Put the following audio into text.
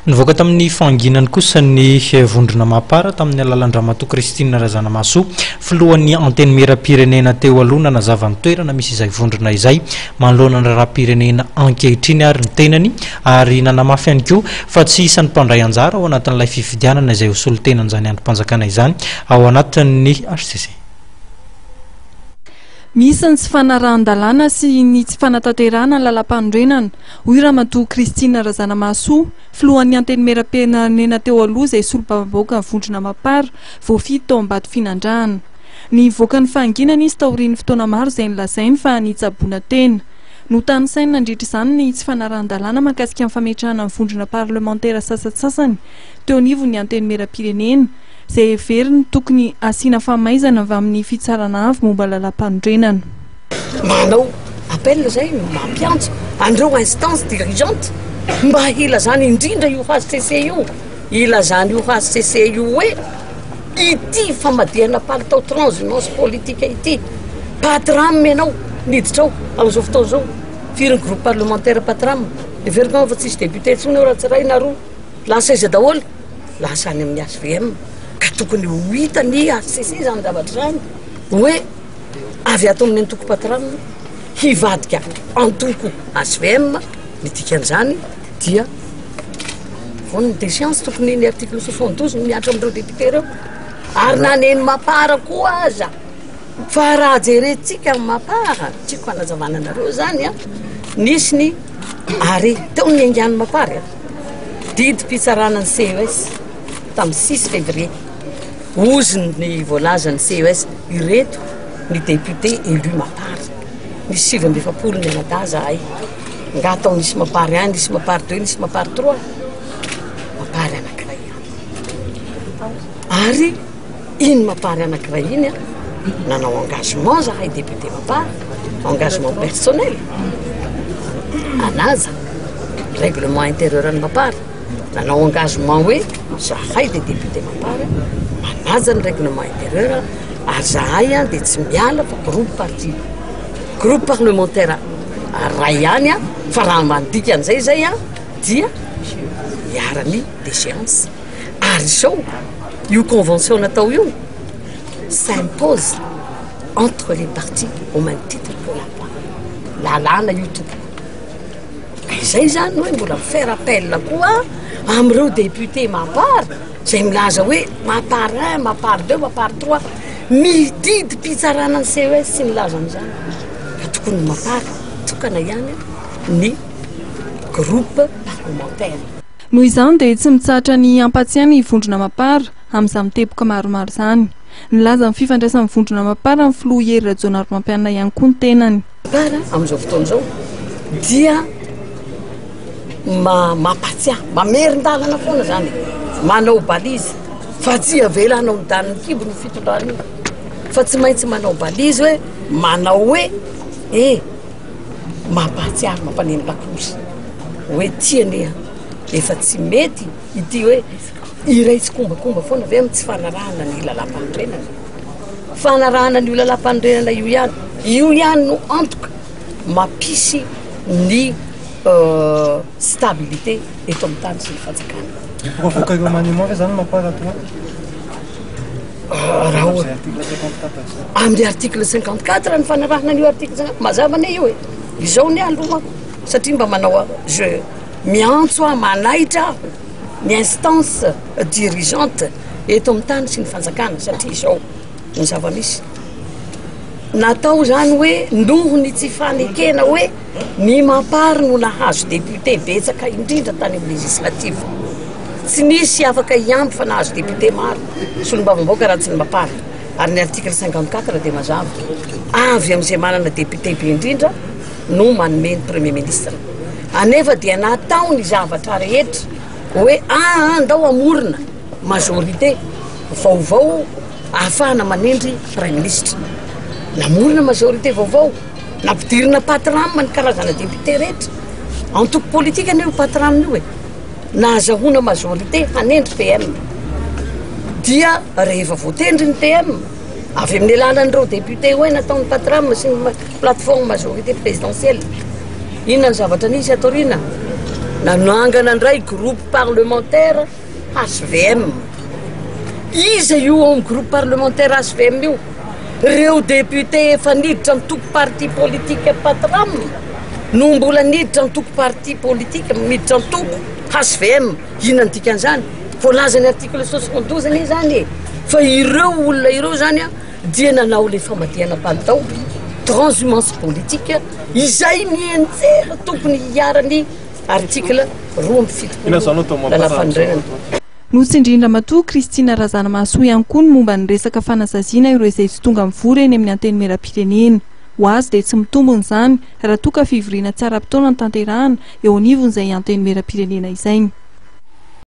Nivoaka tamin'ny fanginany kosa ny vondrona mapara tamin'ny alalan-dramato Christine Razanamaso filohan'ny anteny mera-pirenena teo aloha nanazava ny toerana misy izay vondrona izay manoloana ny raha-pirenena ankehitriny ary ny tenany ary nanamafy ihany koa fa tsy isan'ny mpandray anjara ao anatin'ilay fifidianana izay hosolotenany izany androm-panjakana izany ao anatin'ny HCC. Misy ny tsy fanarahan-dalàna sy ny tsy fanatanterahana ny lalam-pandrenana. Hoy ramatoa Christine Razanamaso, filohan'ny anteny mera-pirenena teo aloha izay solo-bavam-bahoaka ny vondrona mapara voafito tao am-bato finandrahana. Nivoaka ny fanginana izy taorian'ny fotoana maro izay nilazainy fa nitsaboana tena. No tany saina nandritra izany ny tsy fanarahan-dalàna mahakasika ny fametrahana ny vondrona parlementaire sasatsasany teo anivon'ny anteny mera-pirenena izay heveriny tokony asiana famaizana avy amin'ny fitsarana avy momba lalam-pandrenana. Manao appel zay mampiantso andreo instance dirigeante mba ilazany indrindra io HCC io, ilazany io HCC io hoe ity famadihana palitao transhumance politique ity patram ianao niditra ao amin'izao fotoana zao firy groupe parlementaire patram everina fa tsisy député tsony raha tsiray na roa lasa izy daholo lasa any amin'ny HVM ka tokony ho hitany HCC zany zavatra zany hoe avy ato amin'ny antoko patram hivadika antoko HVM nidikan'izany dia von'ny déchéance tokony ny article 72 miatra amin'ireo député reo ary naneny mapara koa aza fa raha jerentsika mapara tsiko fanazavana anareo zany nisy ny ary teo ny angany mapara didy mpitsaranany CES tamin'ny 6 février oziny ny voalazany CES ireto ny député élu mapara nisy 7 ny anadaza ay nga atao nisy mapara 1 nisy mapara 2 nisy mapara 3 mapara anankiray ary iny mapara anankiray iny nanao engagement zahay député mapara engagement personnel anaza règlement intérieur any mapara nanao engagement hoe zahay de député mapara manaja ny règlement intérieur ary zahay de tsy miala fa groupe parlementaire ray ihany fa raha mandika an'izay zay dia miarany déchéance ary zao io convention natao io s'impose entre les partis au même titre que la loi. La lana io tokony. Izay zany hoe mbola faire appel koa amin'ireo député mapara zay milaza hoe mapara 1, mapara 2, mapara 3 mididy mpitsarana ny CES sy milaza amin'izany. Ka tokony mapara tokana ihany ny groupe parlementaire. Noho izany dia tsy mitsatra ny ampatsiany vondrona mapara amin'izany miteboka maromaro izany. Nilaza ny fifandraisan'ny vondrona mapara ny filoha Hery Rajaonarivampianina ihany koa ny tenany. Mapara amin'izao fotoana izao dia mampatsiahy mamerin-dalana foana zany manao balizy fa tsy avelanao ny daniny kibo ny fitondràna io fa tsy maintsy manao balizy hoe manao hoe mampatsiahy mampaneny laklosy hoe tiany efa tsy mety ity hoe iray tsy kombakomba foana avy amin'ny tsy fanarahana ny lalam-pandrenana fanarahana ny lalam-pandrenana io ihany no antoka mampisy ny stabilité eto amin'ny tany sy ny fanjakana. Voaka eo maniement fa zany mapara toa amin'ny article 54 ny fanarahana n'io article 54 mazava ne io izao ny aloha satria mba manao je miantso manaitra ny instance dirigeante eto amin'ny tany sy ny fanjakana satria izao ny zava-misy natao zany hoe noho ny tsy fanekena hoe ny mapara no nahazo député betsaka indrindra tany amin'ny législative tsy nisy afaka hiampy fa nahazo député maro solombavam-bahoaka raha tsy ny mapara ary ny article 54 dia mazava avy amin'izay manana député be indrindra no manome ny premier ministre anefa dia natao ny zavatra rehetra hoe andao amorona majorité vaovao ahafahana manendry premier ministre namorona majorité vaovao nampidirina patram ny karazana député rehetra antoko politique anio patram io nazahoana majorité hanendry PM dia rehefa voatendry ny PM avy amin'ny alalan'ireo député hoe nataon'ny patram sy ny plateforme majorité présidentielle inona ny zavatra nisy atorina nanangana indray groupe parlementaire HVM. Iza io amin'ny groupe parlementaire HVM io reo député efa niditra mitoko parti politique patram no mbola niditra mitoko parti politique miditra mitoko HVM. Inona dikan'izany? Voalaza ny article 72 anie zany fa ireo olona ireo zany a dia nanao le famadihana palitao transhumance politique izay mienjera tokony hiarany article 27 lalafandrenana. Notsindrindra matoa Kristina Razanamasoa ihany koa ny momba ny resaka fanasaziana ireo izay tsy tonga mivory eny amin'ny anteny meram-pirenena. Ho azy dia tsy mitombony izany raha toa ka fivoriana tsara-potoana ny tanterahana eo anivon'izay anteny meram-pirenena izay.